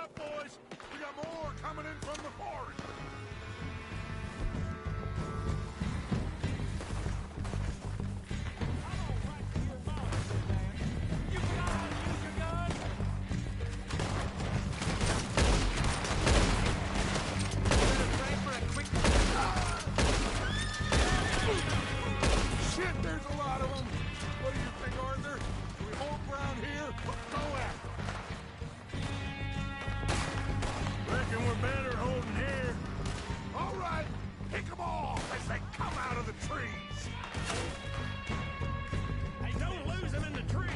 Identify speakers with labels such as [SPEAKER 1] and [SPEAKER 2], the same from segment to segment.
[SPEAKER 1] up, boys! We got more coming in from the forest! Shit, there's a lot of them! What do you think, Arthur? Do we hold ground here or go after them?
[SPEAKER 2] Reckon we're better holding here.
[SPEAKER 1] All right, pick them off as they come out of the trees!
[SPEAKER 2] Hey, don't lose them in the trees.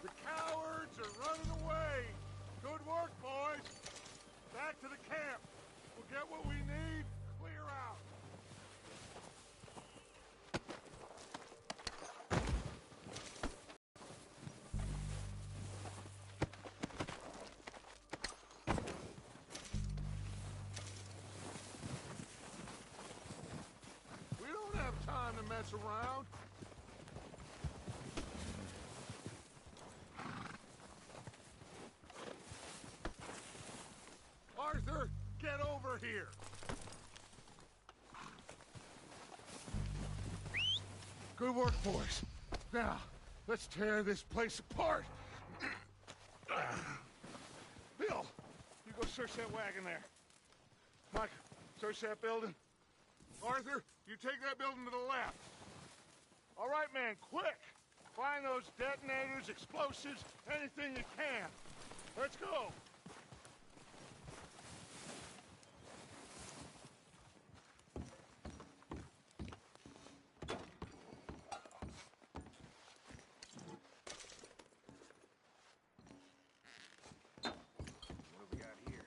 [SPEAKER 1] The cowards are running away! Good work, boys! Back to the camp! We'll get what we need, clear out! We don't have time to mess around! Arthur, get over here! Good work, boys. Now, let's tear this place apart. Bill, you go search that wagon there. Mike, search that building. Arthur, you take that building to the left. All right, man, quick! Find those detonators, explosives, anything you can. Let's go!
[SPEAKER 2] What have we got here?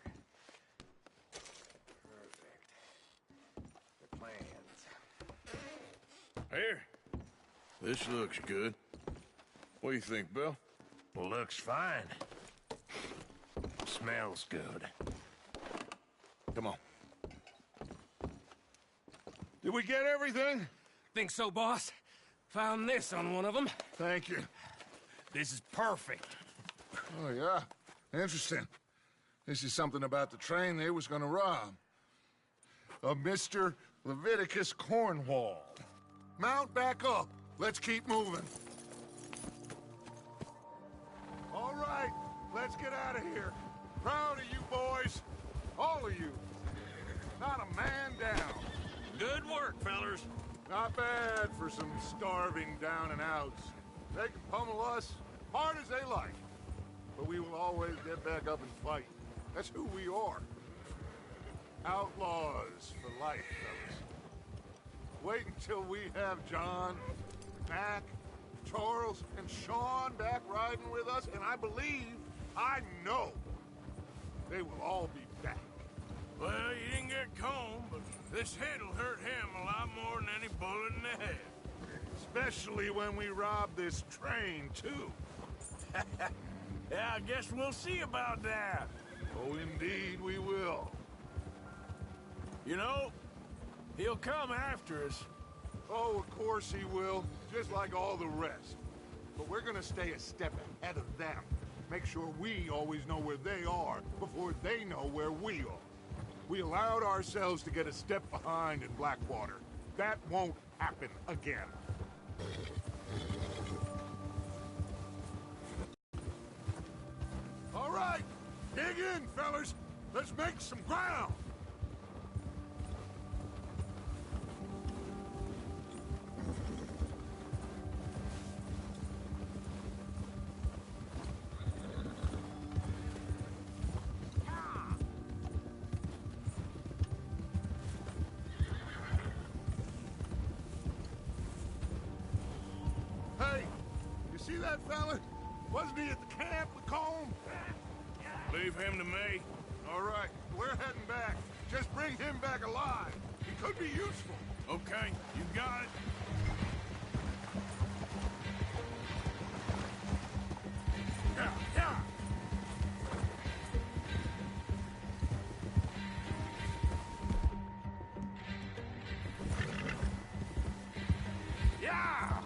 [SPEAKER 2] Perfect. The plans.
[SPEAKER 3] Here. This looks good. What do you think, Bill?
[SPEAKER 2] Looks fine. Smells good.
[SPEAKER 3] Come on.
[SPEAKER 1] Did we get everything?
[SPEAKER 4] Think so, boss? Found this on one of them.
[SPEAKER 1] Thank you.
[SPEAKER 4] This is perfect.
[SPEAKER 1] Oh, yeah? Interesting. This is something about the train they was gonna rob. Of Mr. Leviticus Cornwall. Mount back up. Let's keep moving. All right, let's get out of here. Proud of you boys. All of you. Not a man down.
[SPEAKER 2] Good work, fellers.
[SPEAKER 1] Not bad for some starving down and outs. They can pummel us hard as they like. But we will always get back up and fight. That's who we are. Outlaws for life, fellas. Wait until we have John, Mac, Charles, and Sean back riding with us, and I believe, I know, they will all be back.
[SPEAKER 2] Well, you didn't get Combe, but this hit'll hurt him a lot more than any bullet in the head.
[SPEAKER 1] Especially when we rob this train, too.
[SPEAKER 2] Yeah, I guess we'll see about that.
[SPEAKER 1] Oh, indeed we will.
[SPEAKER 2] You know, he'll come after us.
[SPEAKER 1] Oh, of course he will, just like all the rest. But we're gonna stay a step ahead of them. Make sure we always know where they are before they know where we are. We allowed ourselves to get a step behind in Blackwater. That won't happen again. All right, dig in, fellas. Let's make some ground. see that fella? Wasn't he at the camp with Colm?
[SPEAKER 2] Leave him to me.
[SPEAKER 1] All right, we're heading back. Just bring him back alive. He could be useful.
[SPEAKER 2] Okay, you got it. Yeah, yeah. Yeah!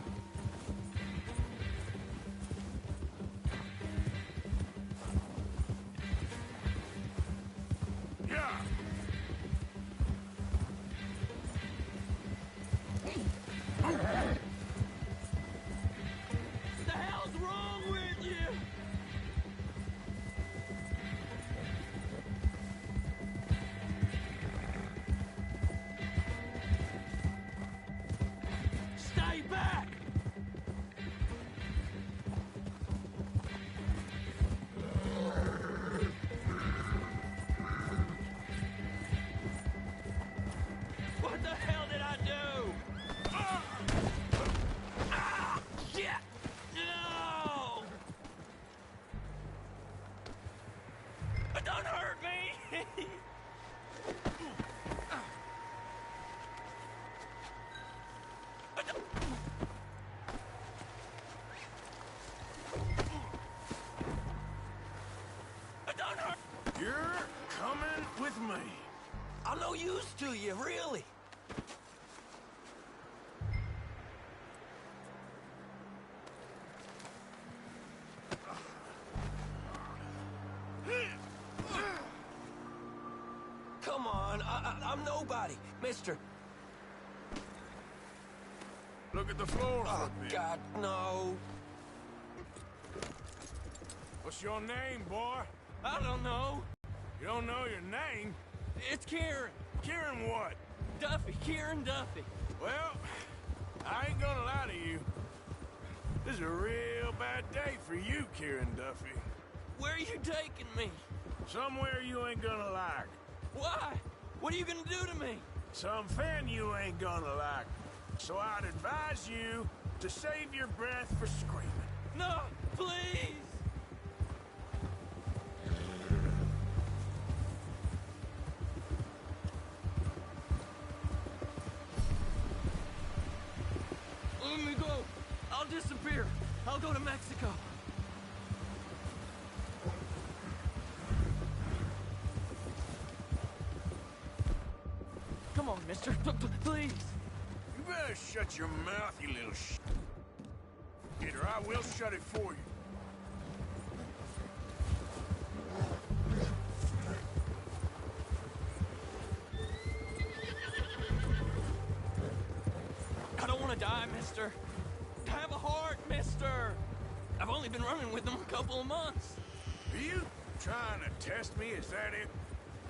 [SPEAKER 2] Yeah!
[SPEAKER 5] The hell's wrong with you? Stay back! What the hell did I do? Ah! Shit! No! Don't hurt me! Don't hurt!
[SPEAKER 2] You're coming with me.
[SPEAKER 5] I'm no use to you, really. Come on, I'm nobody, mister.
[SPEAKER 2] Look at the floor
[SPEAKER 5] Oh,
[SPEAKER 2] for a bit.
[SPEAKER 5] God, no.
[SPEAKER 2] What's your name, boy?
[SPEAKER 5] I don't know.
[SPEAKER 2] You don't know your name?
[SPEAKER 5] It's Kieran.
[SPEAKER 2] Kieran what?
[SPEAKER 5] Duffy, Kieran Duffy.
[SPEAKER 2] Well, I ain't gonna lie to you. This is a real bad day for you, Kieran Duffy.
[SPEAKER 5] Where are you taking me?
[SPEAKER 2] Somewhere you ain't gonna like.
[SPEAKER 5] Why? What are you gonna do to me?
[SPEAKER 2] Something you ain't gonna like. So I'd advise you to save your breath for screaming.
[SPEAKER 5] No, please. Let me go. I'll disappear. I'll go to Mexico. Come on, mister. Please.
[SPEAKER 2] You better shut your mouth, you little or I will shut it for you.
[SPEAKER 5] I don't want to die, mister. Have a heart, mister. I've only been running with them a couple of months.
[SPEAKER 2] Are you trying to test me? Is that it?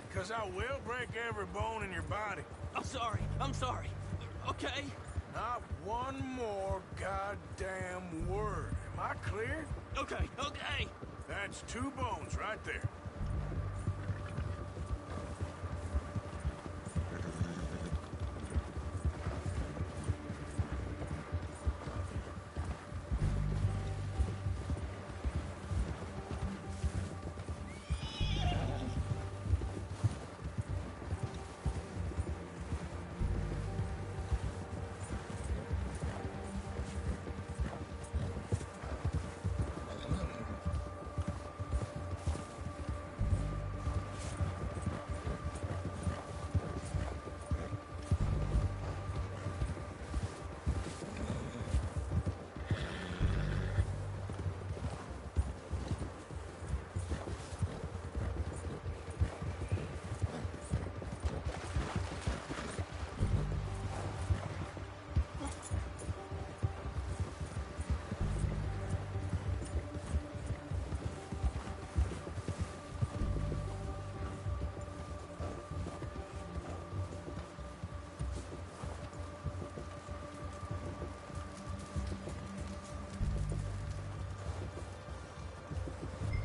[SPEAKER 2] Because I will break every bone in your body.
[SPEAKER 5] I'm sorry. I'm sorry. Okay?
[SPEAKER 2] Not one more goddamn word. Am I clear?
[SPEAKER 5] Okay, okay.
[SPEAKER 2] That's 2 bones right there.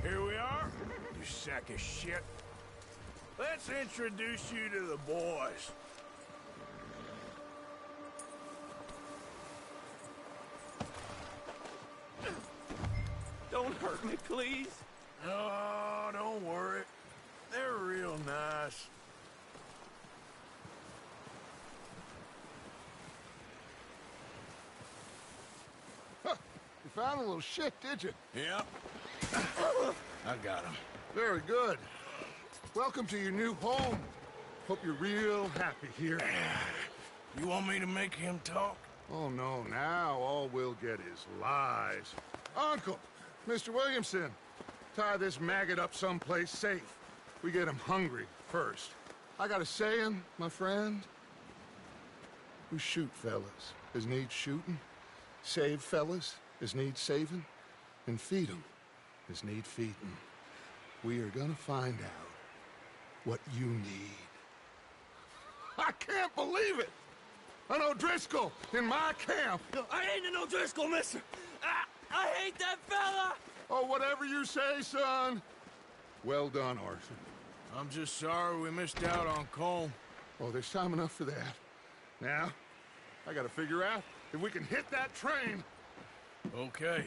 [SPEAKER 2] Here we are, you sack of shit. Let's introduce you to the boys.
[SPEAKER 5] hurt me, please.
[SPEAKER 2] Oh, don't worry. They're real nice.
[SPEAKER 1] Huh. You found a little shit, did you?
[SPEAKER 2] Yep. I got him.
[SPEAKER 1] Very good. Welcome to your new home. Hope you're real happy here.
[SPEAKER 2] You want me to make him talk?
[SPEAKER 1] Oh, no, now all we'll get is lies. Uncle, Mr. Williamson, tie this maggot up someplace safe. We get him hungry first. I got a saying, my friend. We shoot fellas as need shooting, save fellas as need saving, and feed 'em as need feeding. We are gonna find out what you need. I can't believe it! An O'Driscoll in my camp!
[SPEAKER 5] I ain't an O'Driscoll, mister! I hate that fella!
[SPEAKER 1] Oh, whatever you say, son. Well done, Arthur.
[SPEAKER 2] I'm just sorry we missed out on Colm.
[SPEAKER 1] Oh, there's time enough for that. Now, I gotta figure out if we can hit that train.
[SPEAKER 2] Okay.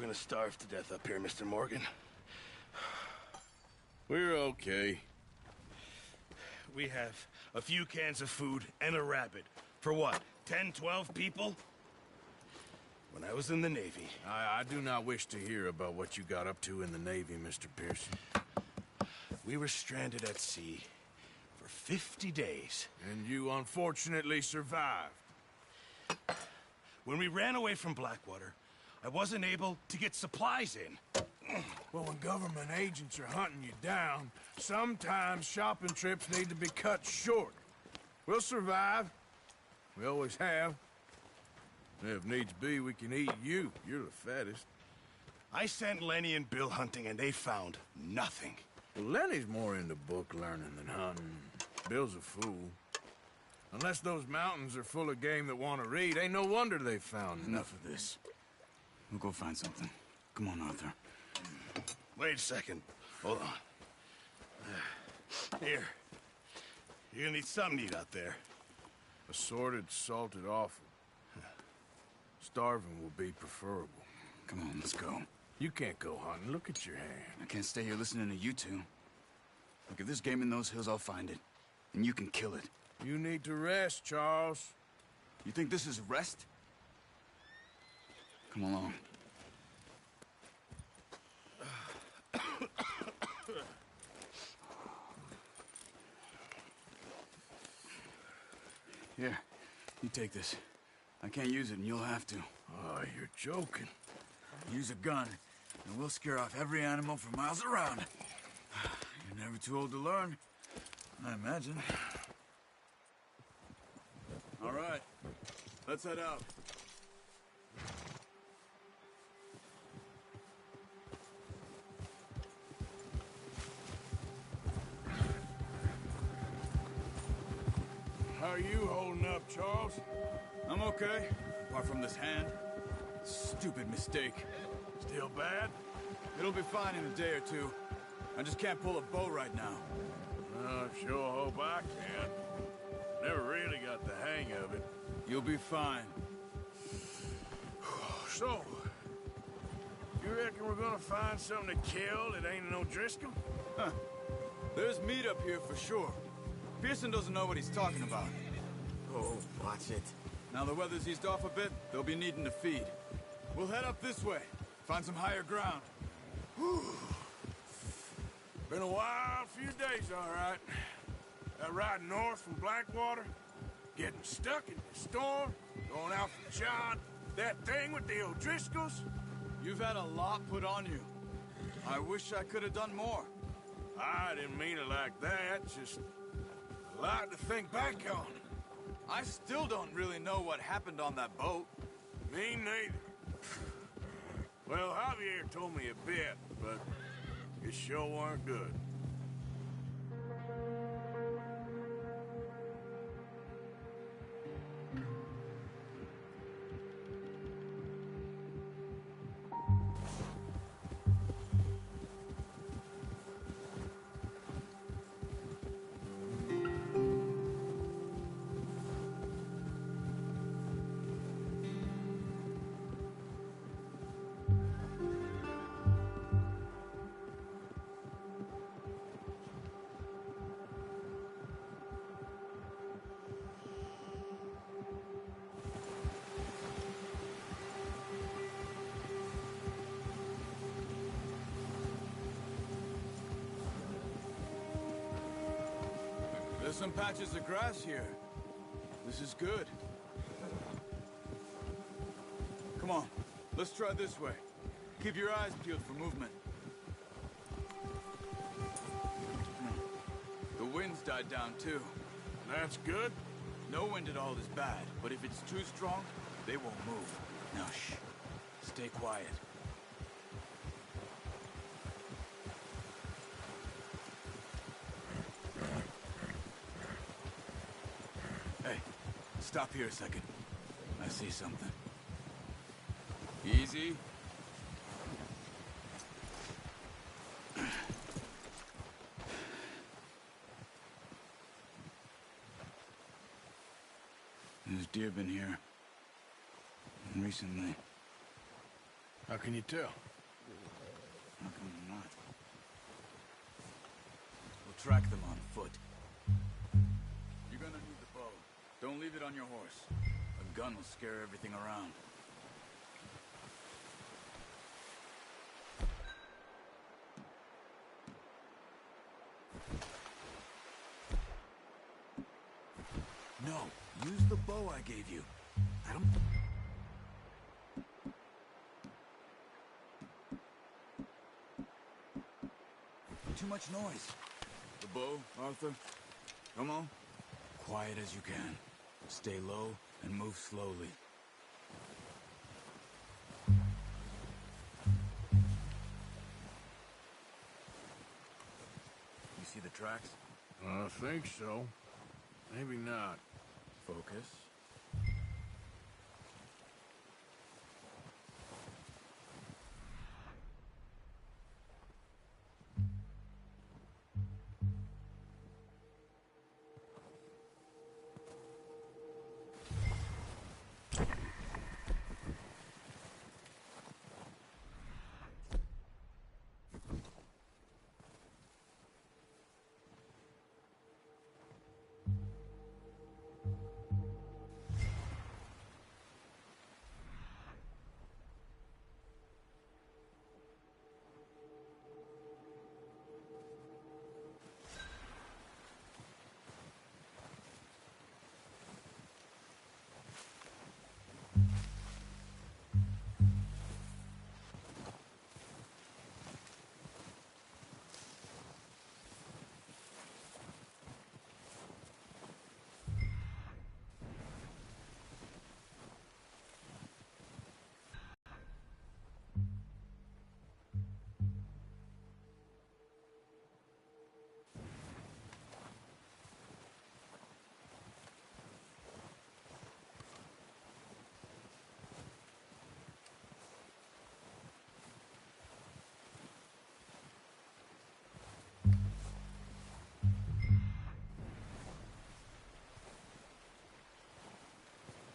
[SPEAKER 3] gonna starve to death up here, Mr. Morgan. We're okay. We have a few cans of food and a rabbit. For what, 10, 12 people? When I was in the Navy...
[SPEAKER 2] I do not wish to hear about what you got up to in the Navy, Mr. Pearson.
[SPEAKER 3] We were stranded at sea for 50 days.
[SPEAKER 2] And you unfortunately survived.
[SPEAKER 3] When we ran away from Blackwater, I wasn't able to get supplies in.
[SPEAKER 2] Well, when government agents are hunting you down, sometimes shopping trips need to be cut short. We'll survive. We always have. If needs be, we can eat you. You're the fattest.
[SPEAKER 3] I sent Lenny and Bill hunting, and they found nothing.
[SPEAKER 2] Well, Lenny's more into book learning than hunting. Bill's a fool. Unless those mountains are full of game that want to read, ain't no wonder they found nothing.
[SPEAKER 6] Enough of this. We'll go find something. Come on, Arthur.
[SPEAKER 3] Wait a second. Hold on. Here. You're gonna need something to eat out there.
[SPEAKER 2] Assorted, salted offal. Starving will be preferable.
[SPEAKER 6] Come on, let's go.
[SPEAKER 2] You can't go hunting. Look at your hand.
[SPEAKER 6] I can't stay here listening to you two. Look, if there's game in those hills, I'll find it. And you can kill it.
[SPEAKER 2] You need to rest, Charles.
[SPEAKER 6] You think this is rest? Come along. Here, you take this. I can't use it, and you'll have to.
[SPEAKER 2] Oh, you're joking.
[SPEAKER 6] Use a gun, and we'll scare off every animal for miles around. You're never too old to learn, I imagine. All right, let's head out.
[SPEAKER 2] How are you holding up, Charles?
[SPEAKER 6] I'm okay, apart from this hand. Stupid mistake.
[SPEAKER 2] Still bad?
[SPEAKER 6] It'll be fine in a day or two. I just can't pull a bow right now.
[SPEAKER 2] I sure hope I can. Never really got the hang of it.
[SPEAKER 6] You'll be fine.
[SPEAKER 2] So, you reckon we're gonna find something to kill that ain't no Driscoll?
[SPEAKER 6] Huh. There's meat up here for sure. Pearson doesn't know what he's talking about.
[SPEAKER 7] Oh, watch it.
[SPEAKER 6] Now the weather's eased off a bit, they'll be needing to feed. We'll head up this way, find some higher ground.
[SPEAKER 2] Been a wild few days, all right. That ride north from Blackwater, getting stuck in the storm, going out for John, that thing with the O'Driscolls.
[SPEAKER 6] You've had a lot put on you. I wish I could have done more.
[SPEAKER 2] I didn't mean it like that, just a lot to think back on.
[SPEAKER 6] I still don't really know what happened on that boat.
[SPEAKER 2] Me neither. Well, Javier told me a bit, but it sure weren't good.
[SPEAKER 6] There's some patches of grass here. This is good. Come on, let's try this way. Keep your eyes peeled for movement. The wind's died down too.
[SPEAKER 2] That's good.
[SPEAKER 6] No wind at all is bad, but if it's too strong, they won't move. Now shh, stay quiet. Hey, stop here a second. I see something. Easy. There's deer been here. Recently.
[SPEAKER 2] How can you tell?
[SPEAKER 6] How come you're not? We'll track them on foot. You're gonna need the bow. Don't leave it on your horse. A gun will scare everything around. No, use the bow I gave you. I don't... Too much noise. The bow, Arthur. Come on. Quiet as you can. Stay low and move slowly. You see the tracks?
[SPEAKER 2] I think so. Maybe not.
[SPEAKER 6] Focus.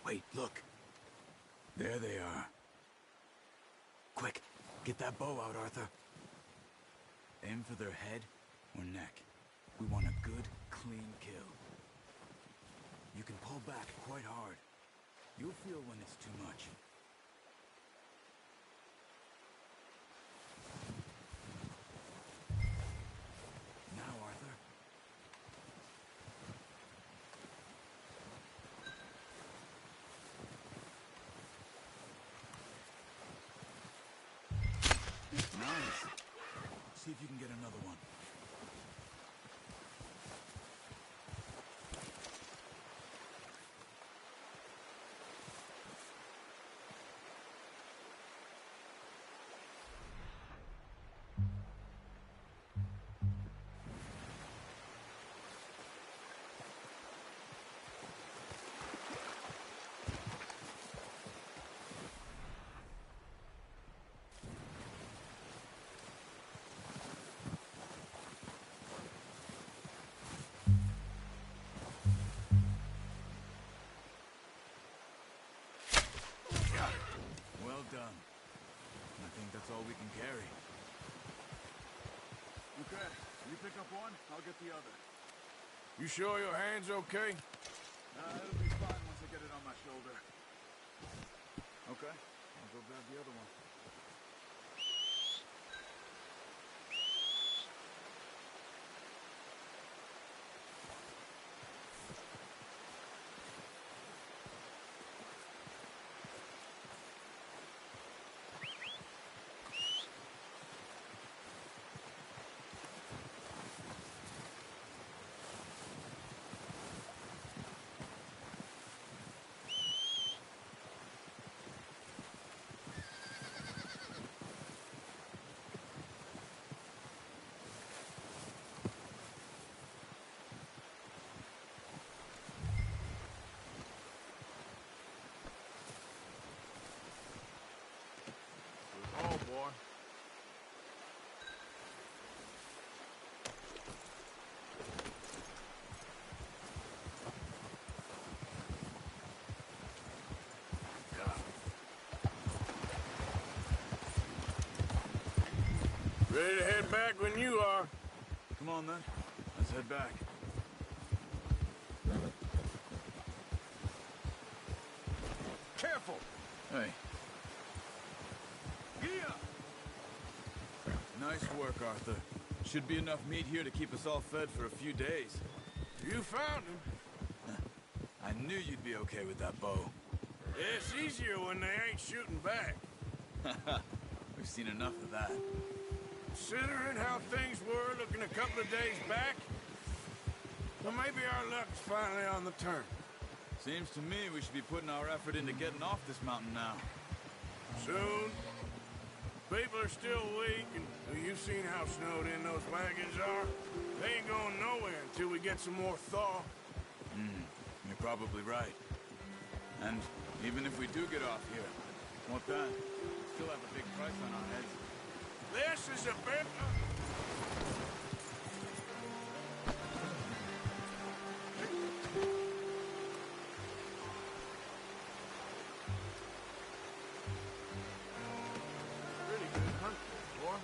[SPEAKER 6] Wait, look. There they are. Quick, get that bow out, Arthur. Aim for their head or neck. We want a good, clean kill. You can pull back quite hard. You'll feel when it's too much. Now, Arthur. Nice. See if you can get another one. Well done. I think that's all we can carry. Okay, you pick up one, I'll get the other.
[SPEAKER 2] You sure your hand's okay?
[SPEAKER 6] It'll be fine once I get it on my shoulder. Okay, I'll go grab the other one.
[SPEAKER 2] Ready to head back when you are.
[SPEAKER 6] Come on, then. Let's head back.
[SPEAKER 2] Careful!
[SPEAKER 6] Hey.
[SPEAKER 2] Yeah!
[SPEAKER 6] Nice work, Arthur. Should be enough meat here to keep us all fed for a few days.
[SPEAKER 2] You found him.
[SPEAKER 6] I knew you'd be okay with that bow.
[SPEAKER 2] It's easier when they ain't shooting back.
[SPEAKER 6] We've seen enough of that.
[SPEAKER 2] Considering how things were looking a couple of days back, well, maybe our luck's finally on the turn.
[SPEAKER 6] Seems to me we should be putting our effort into getting off this mountain now.
[SPEAKER 2] Soon. People are still weak, and you've seen how snowed in those wagons are. They ain't going nowhere until we get some more thaw.
[SPEAKER 6] You're probably right. And even if we do get off here, what then? We still have a big price on our heads.
[SPEAKER 2] This is a bit... Pretty good hunt, boy.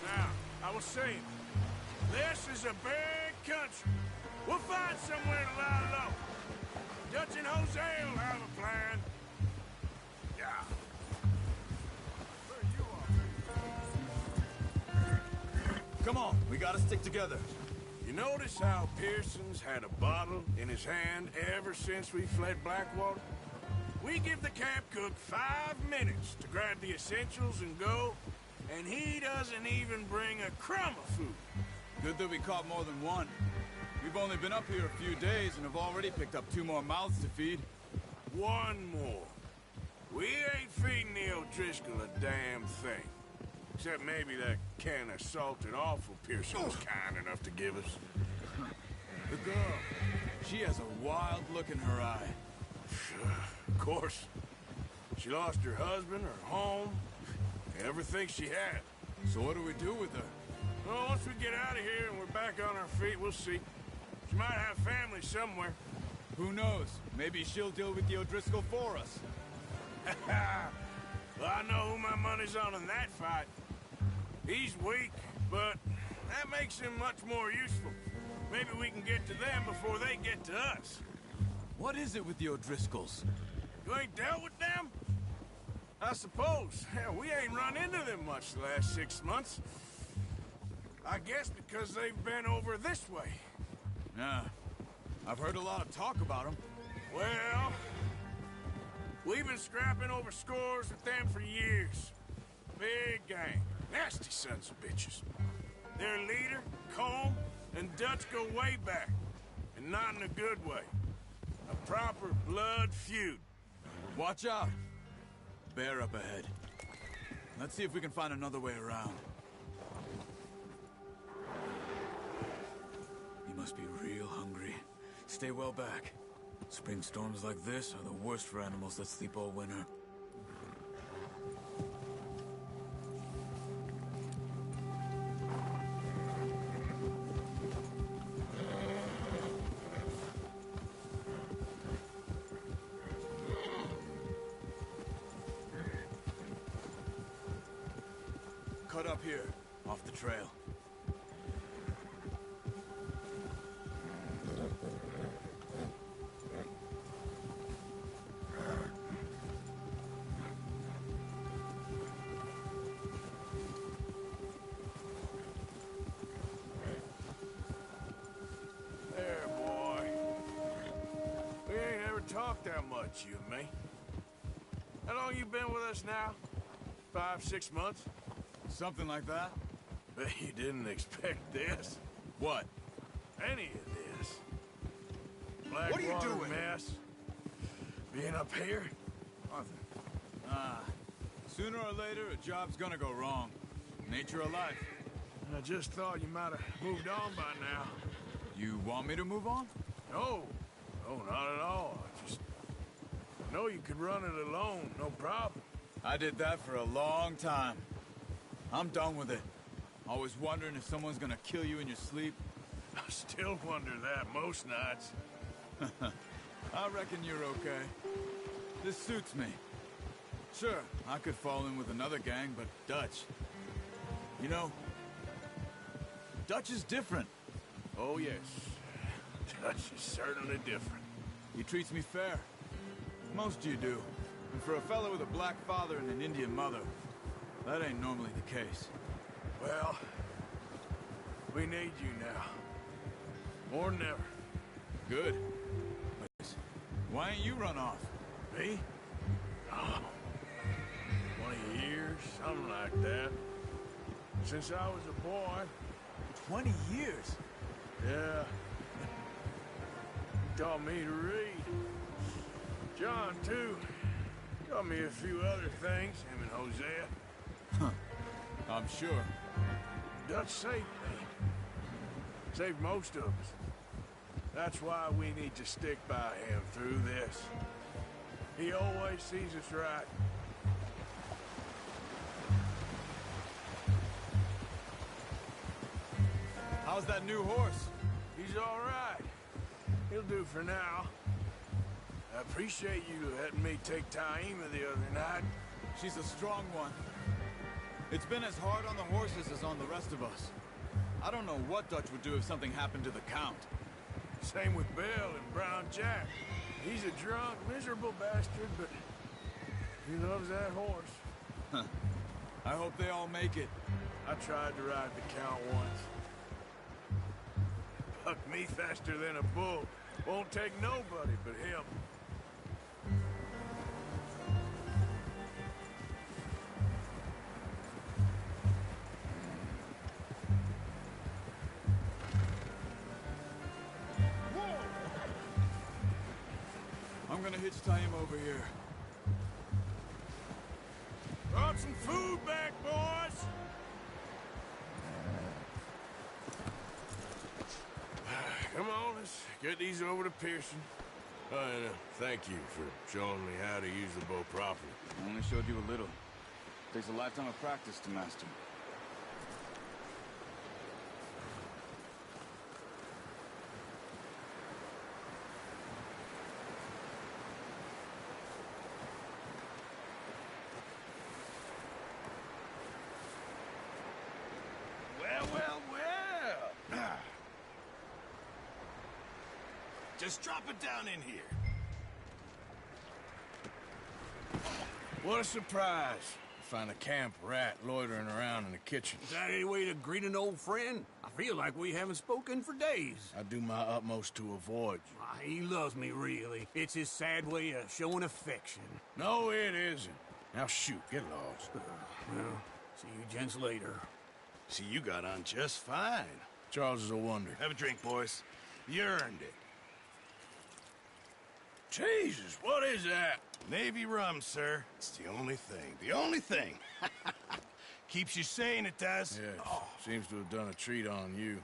[SPEAKER 2] Now, I was saying, this is a big country. We'll find somewhere to lie low. Dutch and Jose will have a plan. Yeah.
[SPEAKER 6] Come on, we gotta stick together.
[SPEAKER 2] You notice how Pearson's had a bottle in his hand ever since we fled Blackwater? We give the camp cook 5 minutes to grab the essentials and go, and he doesn't even bring a crumb of food.
[SPEAKER 6] Good that we caught more than one. We've only been up here a few days and have already picked up 2 more mouths to feed.
[SPEAKER 2] 1 more. We ain't feeding the O'Driscoll a damn thing. Except maybe that can of salted offal Pearson was kind enough to give us.
[SPEAKER 6] The girl, she has a wild look in her eye.
[SPEAKER 2] Of course. She lost her husband, her home, everything she had.
[SPEAKER 6] So what do we do with her?
[SPEAKER 2] Well, once we get out of here and we're back on our feet, we'll see. She might have family somewhere.
[SPEAKER 6] Who knows? Maybe she'll deal with the O'Driscoll for us.
[SPEAKER 2] Well, I know who my money's on in that fight. He's weak, but that makes him much more useful. Maybe we can get to them before they get to us.
[SPEAKER 6] What is it with the O'Driscolls?
[SPEAKER 2] You ain't dealt with them? I suppose. Hell, we ain't run into them much the last 6 months. I guess because they've been over this way.
[SPEAKER 6] Yeah. I've heard a lot of talk about them.
[SPEAKER 2] Well, we've been scrapping over scores with them for years. Big gang. Nasty sons of bitches. Their leader, Colm, and Dutch go way back. And not in a good way. A proper blood feud.
[SPEAKER 6] Watch out. Bear up ahead. Let's see if we can find another way around. You must be real hungry. Stay well back. Spring storms like this are the worst for animals that sleep all winter. Cut up here, off the trail.
[SPEAKER 2] There, boy. We ain't ever talked that much, you and me. How long you been with us now? 5, 6 months?
[SPEAKER 6] Something like that?
[SPEAKER 2] Bet you didn't expect this.
[SPEAKER 6] What?
[SPEAKER 2] Any of this. Blackwater mess. Being up here?
[SPEAKER 6] Arthur. Sooner or later, a job's gonna go wrong. Nature of life.
[SPEAKER 2] I just thought you might have moved on by now.
[SPEAKER 6] You want me to move on?
[SPEAKER 2] No. No, not at all. I just know you could run it alone, no problem.
[SPEAKER 6] I did that for a long time. I'm done with it. Always wondering if someone's gonna kill you in your sleep.
[SPEAKER 2] I still wonder that most nights.
[SPEAKER 6] I reckon you're okay. This suits me. Sure, I could fall in with another gang, but Dutch... You know, Dutch is different.
[SPEAKER 2] Oh, yes. Dutch is certainly different.
[SPEAKER 6] He treats me fair. Most of you do. And for a fellow with a black father and an Indian mother, that ain't normally the case.
[SPEAKER 2] Well, we need you now. More than ever.
[SPEAKER 6] Good. Why ain't you run off?
[SPEAKER 2] Me? Oh, 20 years, something like that. Since I was a boy.
[SPEAKER 6] 20 years?
[SPEAKER 2] Yeah. Taught me to read. John, too. Taught me a few other things, him and Hosea.
[SPEAKER 6] Huh. I'm sure.
[SPEAKER 2] Dutch saved me. Saved most of us. That's why we need to stick by him through this. He always sees us right.
[SPEAKER 6] How's that new horse?
[SPEAKER 2] He's all right. He'll do for now. I appreciate you letting me take Taima the other night.
[SPEAKER 6] She's a strong one. It's been as hard on the horses as on the rest of us. I don't know what Dutch would do if something happened to the Count.
[SPEAKER 2] Same with Bill and Brown Jack. He's a drunk, miserable bastard, but he loves that horse.
[SPEAKER 6] Huh. I hope they all make it.
[SPEAKER 2] I tried to ride the Count once. Bucked me faster than a bull. Won't take nobody but him.
[SPEAKER 6] I'm gonna hitch Taima over here.
[SPEAKER 2] Brought some food back, boys! Come on, let's get these over to Pearson. And thank you for showing me how to use the bow properly.
[SPEAKER 6] I only showed you a little. Takes a lifetime of practice to master.
[SPEAKER 3] Well. Just drop it down in here.
[SPEAKER 2] What a surprise. Find a camp rat loitering around in the kitchen.
[SPEAKER 4] Is that any way to greet an old friend? I feel like we haven't spoken for days.
[SPEAKER 2] I do my utmost to avoid you.
[SPEAKER 4] He loves me, really. It's his sad way of showing affection.
[SPEAKER 2] No, it isn't. Now shoot, get lost.
[SPEAKER 4] Well, see you gents later.
[SPEAKER 3] See, you got on just fine.
[SPEAKER 2] Charles is a wonder.
[SPEAKER 3] Have a drink, boys. You earned it.
[SPEAKER 2] Jesus, what is that?
[SPEAKER 3] Navy rum, sir. It's the only thing. The only thing. Keeps you sane, it does.
[SPEAKER 2] Yes, seems to have done a treat on you.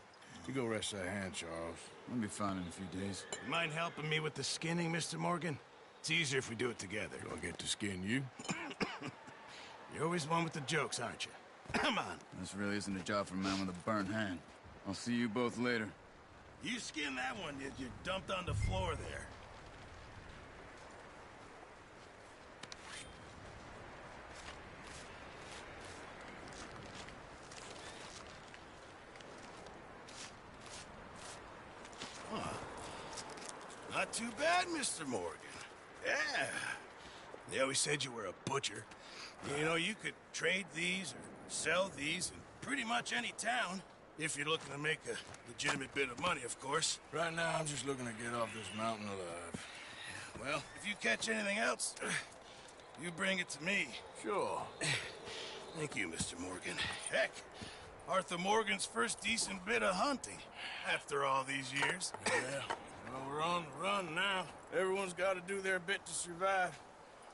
[SPEAKER 2] You go rest that hand, Charles.
[SPEAKER 6] I'll be fine in a few days.
[SPEAKER 3] You mind helping me with the skinning, Mr. Morgan? It's easier if we do it together.
[SPEAKER 2] Do I get to skin you?
[SPEAKER 3] You're always one with the jokes, aren't you? Come on.
[SPEAKER 6] This really isn't a job for a man with a burnt hand. I'll see you both later.
[SPEAKER 3] You skin that one you dumped on the floor there. Not too bad, Mr. Morgan. Yeah. They always said you were a butcher. You know, you could trade these or sell these in pretty much any town. If you're looking to make a legitimate bit of money, of course.
[SPEAKER 2] Right now, I'm just looking to get off this mountain alive.
[SPEAKER 3] Well, if you catch anything else, you bring it to me.
[SPEAKER 2] Sure.
[SPEAKER 3] Thank you, Mr. Morgan. Heck, Arthur Morgan's first decent bit of hunting after all these years.
[SPEAKER 2] Yeah. Well, we're on the run now. Everyone's got to do their bit to survive.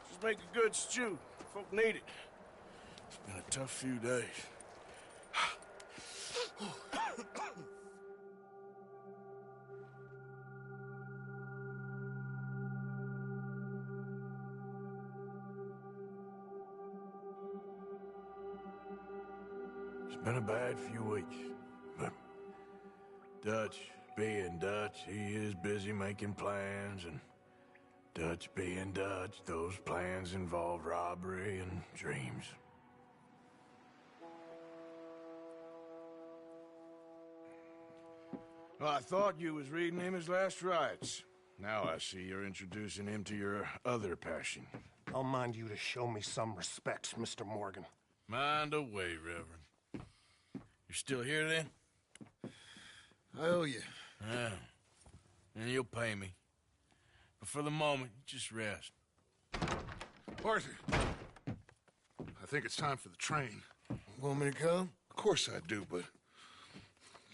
[SPEAKER 2] Just make a good stew. Folk need it. It's been a tough few days. It's been a bad few weeks, but Dutch, being Dutch, he is busy making plans and Dutch being Dutch, those plans involve robbery and dreams. Well, I thought you was reading him his last rites. Now I see you're introducing him to your other passion.
[SPEAKER 8] I'll mind you to show me some respect, Mr. Morgan.
[SPEAKER 2] Mind away, Reverend. You still here, then?
[SPEAKER 3] I owe you.
[SPEAKER 2] Yeah. And you'll pay me. But for the moment, just rest.
[SPEAKER 1] Arthur, I think it's time for the train.
[SPEAKER 3] Want me to come?
[SPEAKER 1] Of course I do, but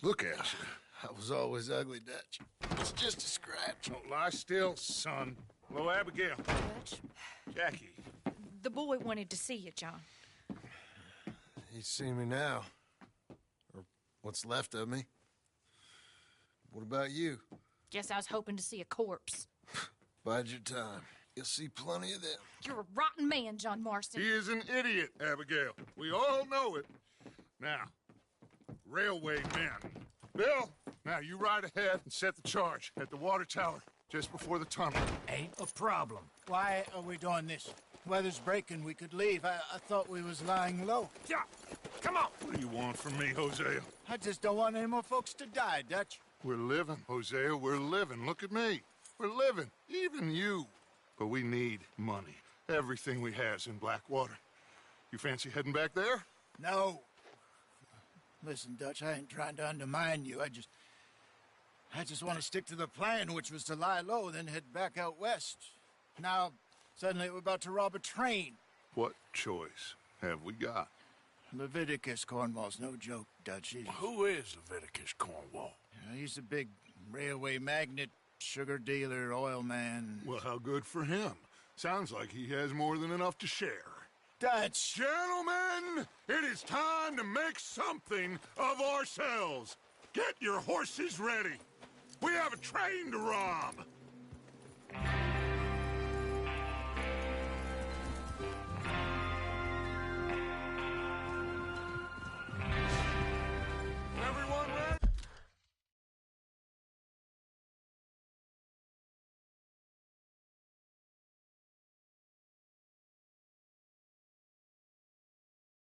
[SPEAKER 1] look at you.
[SPEAKER 3] I was always ugly, Dutch. It's just a scratch.
[SPEAKER 1] Don't lie still, son. Hello, Abigail.
[SPEAKER 9] Dutch,
[SPEAKER 1] Jackie.
[SPEAKER 9] the boy wanted to see you, John.
[SPEAKER 3] He's seen me now. Or what's left of me. What about you?
[SPEAKER 9] Guess I was hoping to see a corpse.
[SPEAKER 3] Bide your time. You'll see plenty of them.
[SPEAKER 9] You're a rotten man, John Marston.
[SPEAKER 1] He is an idiot, Abigail. We all know it. Now, railway men. Bill, now you ride ahead and set the charge at the water tower just before the tunnel.
[SPEAKER 10] Ain't a problem. Why are we doing this? Weather's breaking. We could leave. I thought we was lying low.
[SPEAKER 1] Yeah, come on. What do you want from me, Hosea?
[SPEAKER 10] I just don't want any more folks to die, Dutch.
[SPEAKER 1] We're living, Hosea. We're living. Look at me. We're living. Even you. But we need money. Everything we has in Blackwater. You fancy heading back there?
[SPEAKER 10] No. Listen, Dutch, I ain't trying to undermine you. I just want to stick to the plan, which was to lie low, then head back out west. Now, suddenly we're about to rob a train.
[SPEAKER 1] What choice have we got?
[SPEAKER 10] Leviticus Cornwall's no joke, Dutch.
[SPEAKER 2] Who is Leviticus Cornwall?
[SPEAKER 10] He's a big railway magnate, sugar dealer, oil man.
[SPEAKER 1] Well, how good for him. Sounds like he has more than enough to share.
[SPEAKER 10] Dutch!
[SPEAKER 1] Gentlemen, it is time to make something of ourselves. Get your horses ready. We have a train to rob.